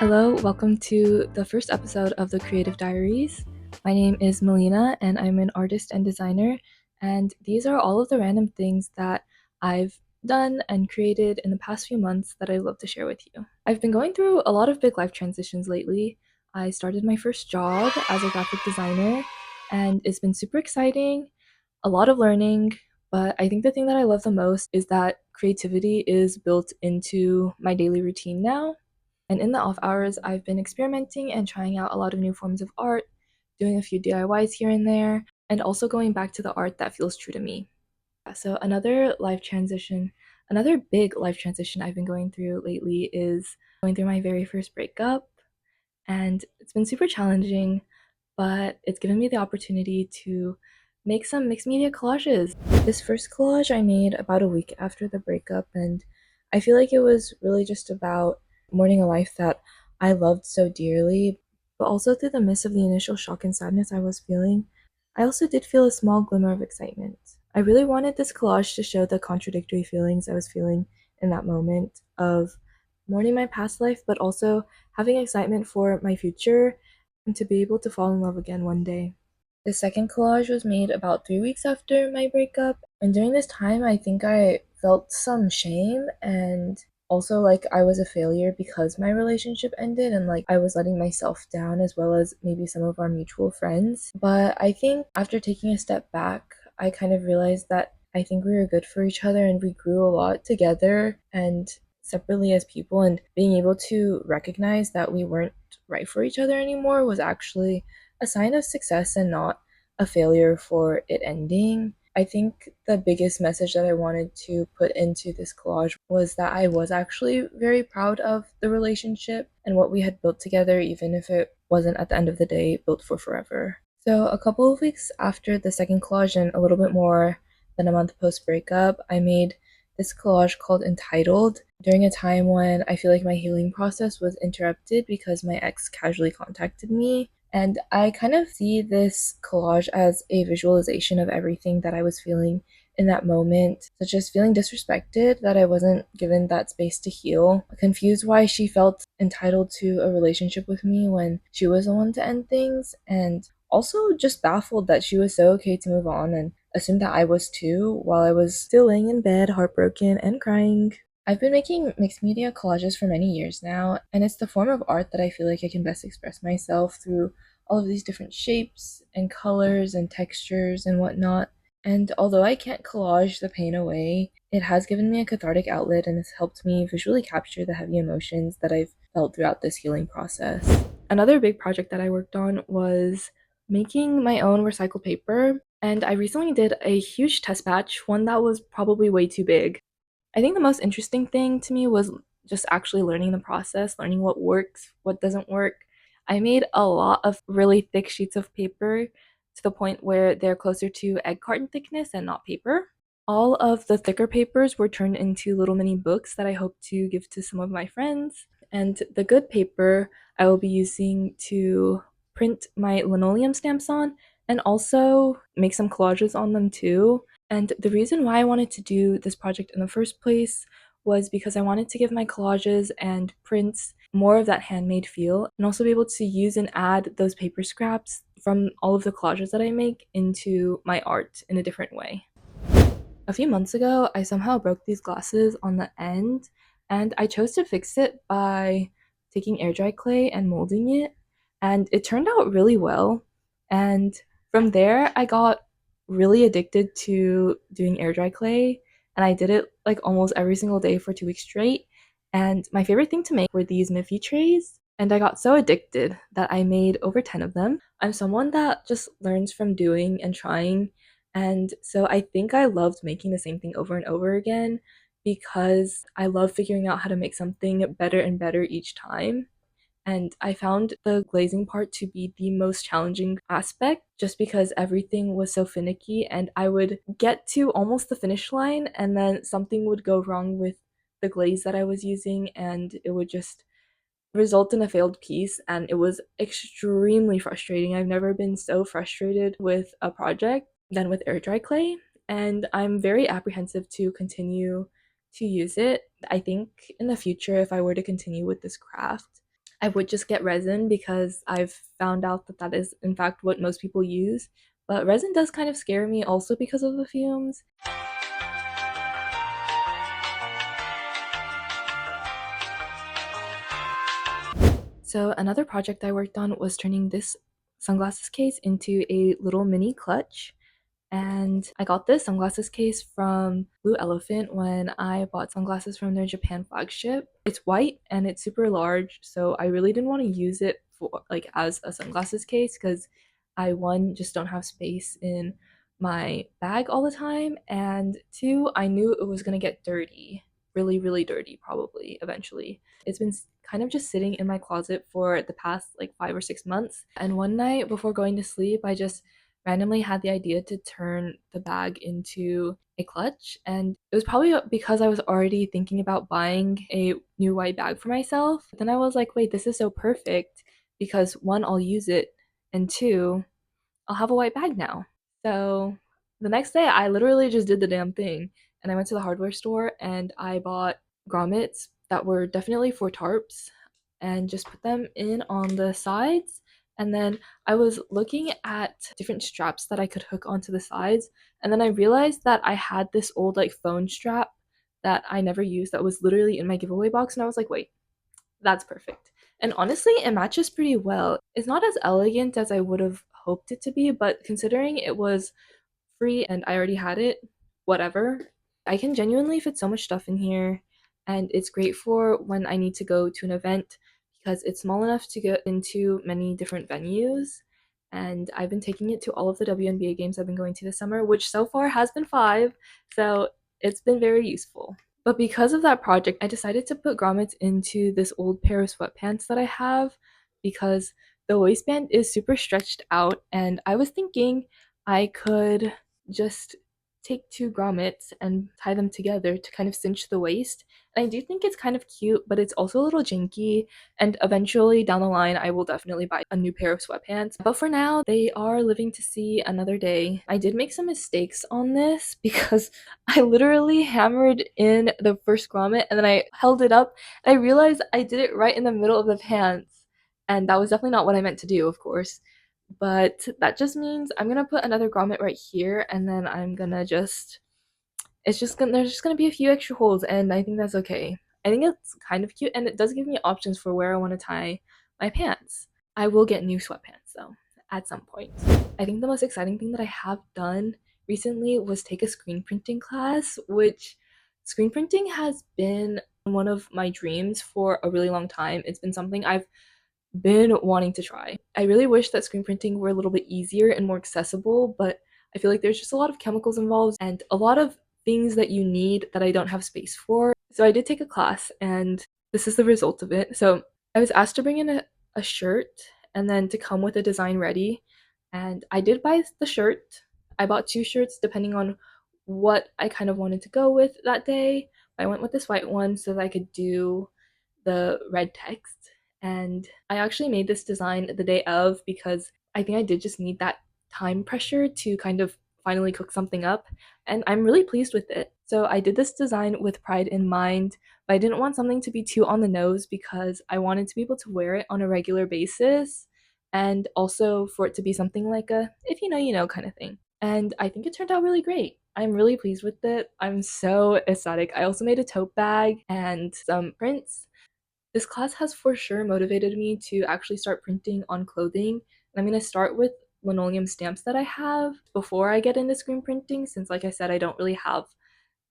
Hello, welcome to the first episode of the Creative Diaries. My name is Melina and I'm an artist and designer, and these are all of the random things that I've done and created in the past few months that I'd love to share with you. I've been going through a lot of big life transitions lately. I started my first job as a graphic designer, and it's been super exciting, a lot of learning, but I think the thing that I love the most is that creativity is built into my daily routine now. And in the off hours, I've been experimenting and trying out a lot of new forms of art, doing a few DIYs here and there, and also going back to the art that feels true to me. So, another big life transition I've been going through lately is going through my very first breakup. And it's been super challenging, but it's given me the opportunity to make some mixed media collages. This first collage I made about a week after the breakup, and I feel like it was really just about mourning a life that I loved so dearly, but also through the midst of the initial shock and sadness I was feeling, I also did feel a small glimmer of excitement. I really wanted this collage to show the contradictory feelings I was feeling in that moment of mourning my past life, but also having excitement for my future and to be able to fall in love again one day. The second collage was made about 3 weeks after my breakup, and during this time, I think I felt some shame and also like I was a failure because my relationship ended and like I was letting myself down as well as maybe some of our mutual friends. But I think after taking a step back, I kind of realized that I think we were good for each other and we grew a lot together and separately as people, and being able to recognize that we weren't right for each other anymore was actually a sign of success and not a failure for it ending. I think the biggest message that I wanted to put into this collage was that I was actually very proud of the relationship and what we had built together, even if it wasn't at the end of the day built for forever. So, a couple of weeks after the second collage and a little bit more than a month post breakup, I made this collage called Entitled during a time when I feel like my healing process was interrupted because my ex casually contacted me. And I kind of see this collage as a visualization of everything that I was feeling in that moment, such as feeling disrespected that I wasn't given that space to heal, confused why she felt entitled to a relationship with me when she was the one to end things, and also just baffled that she was so okay to move on and assumed that I was too while I was still laying in bed, heartbroken and crying. I've been making mixed media collages for many years now, and it's the form of art that I feel like I can best express myself through all of these different shapes and colors and textures and whatnot. And although I can't collage the pain away, it has given me a cathartic outlet and has helped me visually capture the heavy emotions that I've felt throughout this healing process. Another big project that I worked on was making my own recycled paper, and I recently did a huge test batch, one that was probably way too big. I think the most interesting thing to me was just actually learning the process, learning what works, what doesn't work. I made a lot of really thick sheets of paper to the point where they're closer to egg carton thickness and not paper. All of the thicker papers were turned into little mini books that I hope to give to some of my friends. And the good paper I will be using to print my linoleum stamps on and also make some collages on them too. And the reason why I wanted to do this project in the first place was because I wanted to give my collages and prints more of that handmade feel and also be able to use and add those paper scraps from all of the collages that I make into my art in a different way. A few months ago, I somehow broke these glasses on the end, and I chose to fix it by taking air dry clay and molding it, and it turned out really well. And from there, I got really addicted to doing air dry clay, and I did it like almost every single day for 2 weeks straight. And my favorite thing to make were these Miffy trays, and I got so addicted that I made over 10 of them. I'm someone that just learns from doing and trying, and so I think I loved making the same thing over and over again because I love figuring out how to make something better and better each time. And I found the glazing part to be the most challenging aspect just because everything was so finicky, and I would get to almost the finish line and then something would go wrong with the glaze that I was using and it would just result in a failed piece, and it was extremely frustrating. I've never been so frustrated with a project than with air dry clay, and I'm very apprehensive to continue to use it. I think in the future, if I were to continue with this craft, I would just get resin because I've found out that that is in fact what most people use. But resin does kind of scare me also because of the fumes. So another project I worked on was turning this sunglasses case into a little mini clutch. And I got this sunglasses case from Blue Elephant when I bought sunglasses from their Japan flagship. It's white and it's super large, so I really didn't want to use it for like as a sunglasses case because I one just don't have space in my bag all the time, and two, I knew it was gonna get dirty, really, really dirty, probably eventually. It's been kind of just sitting in my closet for the past like 5 or 6 months, and one night before going to sleep, I just randomly had the idea to turn the bag into a clutch. And it was probably because I was already thinking about buying a new white bag for myself. But then I was like, wait, this is so perfect because one, I'll use it, and two, I'll have a white bag now. So the next day, I literally just did the damn thing. And I went to the hardware store and I bought grommets that were definitely for tarps and just put them in on the sides. And then I was looking at different straps that I could hook onto the sides. And then I realized that I had this old like phone strap that I never used that was literally in my giveaway box. And I was like, wait, that's perfect. And honestly, it matches pretty well. It's not as elegant as I would have hoped it to be, but considering it was free and I already had it, whatever. I can genuinely fit so much stuff in here, and it's great for when I need to go to an event because it's small enough to get into many different venues. And I've been taking it to all of the WNBA games I've been going to this summer, which so far has been five, so it's been very useful. But because of that project, I decided to put grommets into this old pair of sweatpants that I have because the waistband is super stretched out, and I was thinking I could just take two grommets and tie them together to kind of cinch the waist. And I do think it's kind of cute, but it's also a little janky. And eventually down the line, I will definitely buy a new pair of sweatpants. But for now, they are living to see another day. I did make some mistakes on this because I literally hammered in the first grommet and then I held it up and I realized I did it right in the middle of the pants. And that was definitely not what I meant to do, of course. But that just means I'm gonna put another grommet right here and then I'm gonna just it's just gonna there's just gonna be a few extra holes and I think that's okay. I think it's kind of cute and it does give me options for where I want to tie my pants. I will get new sweatpants though at some point. I think the most exciting thing that I have done recently was take a screen printing class, which screen printing has been one of my dreams for a really long time. It's been something I've been wanting to try. I really wish that screen printing were a little bit easier and more accessible, but I feel like there's just a lot of chemicals involved and a lot of things that you need that I don't have space for. So I did take a class and this is the result of it. So I was asked to bring in a shirt and then to come with a design ready. And I did buy the shirt. I bought two shirts depending on what I kind of wanted to go with that day. I went with this white one so that I could do the red text. And I actually made this design the day of because I think I did just need that time pressure to kind of finally cook something up. And I'm really pleased with it. So I did this design with pride in mind, but I didn't want something to be too on the nose because I wanted to be able to wear it on a regular basis and also for it to be something like a if you know, you know kind of thing. And I think it turned out really great. I'm really pleased with it. I'm so ecstatic. I also made a tote bag and some prints. This class has for sure motivated me to actually start printing on clothing. And I'm going to start with linoleum stamps that I have before I get into screen printing, since, like I said, I don't really have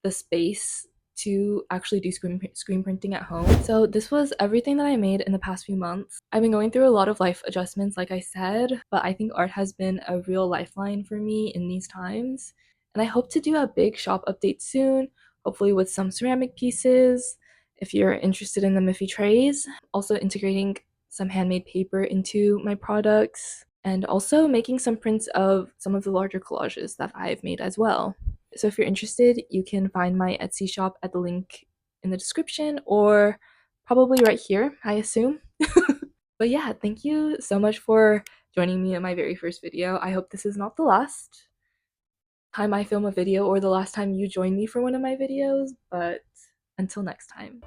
the space to actually do screen printing at home. So this was everything that I made in the past few months. I've been going through a lot of life adjustments, like I said, but I think art has been a real lifeline for me in these times. And I hope to do a big shop update soon, hopefully with some ceramic pieces, if you're interested in the Miffy trays. Also integrating some handmade paper into my products, and also making some prints of some of the larger collages that I've made as well. So if you're interested, you can find my Etsy shop at the link in the description or probably right here, I assume. But yeah, thank you so much for joining me in my very first video. I hope this is not the last time I film a video or the last time you join me for one of my videos, but until next time.